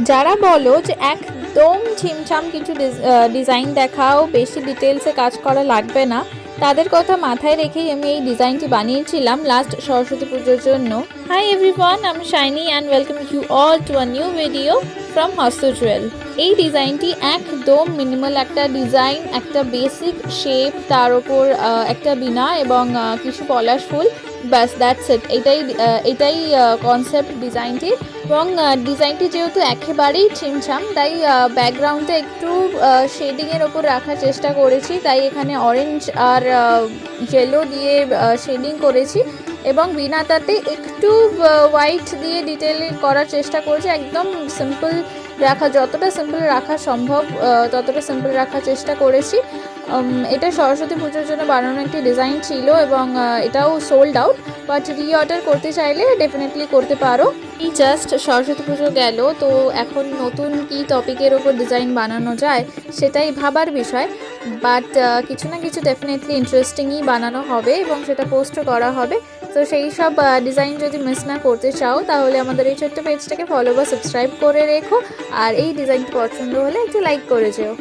যারা বলো যে একদম ছিমছাম কিছু ডিজাইন দেখাও, বেশি ডিটেলসে কাজ করা লাগবে না, তাদের কথা মাথায় রেখেই আমি এই ডিজাইনটি বানিয়েছিলাম লাস্ট সরস্বতী পুজোর জন্য। হাই এভরিওয়ান, আমি Shiny and welcome you all to a new video from Hasta jewel. এই ডিজাইনটি একদম মিনিমাল একটা ডিজাইন, একটা বেসিক শেপ, তার ওপর একটা বিনা এবং কিছু পলাশ ফুল, ব্যাস দ্যাটস ইট। এটাই কনসেপ্ট ডিজাইনটি। এবং ডিজাইনটি যেহেতু একেবারেই ছিমছাম, তাই ব্যাকগ্রাউন্ডে একটু শেডিংয়ের ওপর রাখার চেষ্টা করেছি। তাই এখানে অরেঞ্জ আর ইয়েলো দিয়ে শেডিং করেছি এবং বিনাতাতে একটু হোয়াইট দিয়ে ডিটেল করার চেষ্টা করেছি। একদম সিম্পল রাখা, যতটা সিম্পল রাখা সম্ভব ততটা সিম্পল রাখার চেষ্টা করেছি। এটা সরস্বতী পুজোর জন্য বানানো একটি ডিজাইন ছিল এবং এটাও সোল্ড আউট, বাট রিঅর্ডার করতে চাইলে ডেফিনেটলি করতে পারো। এই জাস্ট সরস্বতী পুজো গেল, তো এখন নতুন কি টপিকের ওপর ডিজাইন বানানো যায় সেটাই ভাবার বিষয়। বাট কিছু না কিছু ডেফিনেটলি ইন্টারেস্টিংই বানানো হবে এবং সেটা পোস্টও করা হবে। তো সেই সব ডিজাইন যদি মিস না করতে চাও তাহলে আমাদের এই ছোট্ট পেজটাকে ফলো বা সাবস্ক্রাইব করে রেখো। আর এই ডিজাইনটি পছন্দ হলে একটু লাইক করে যেও।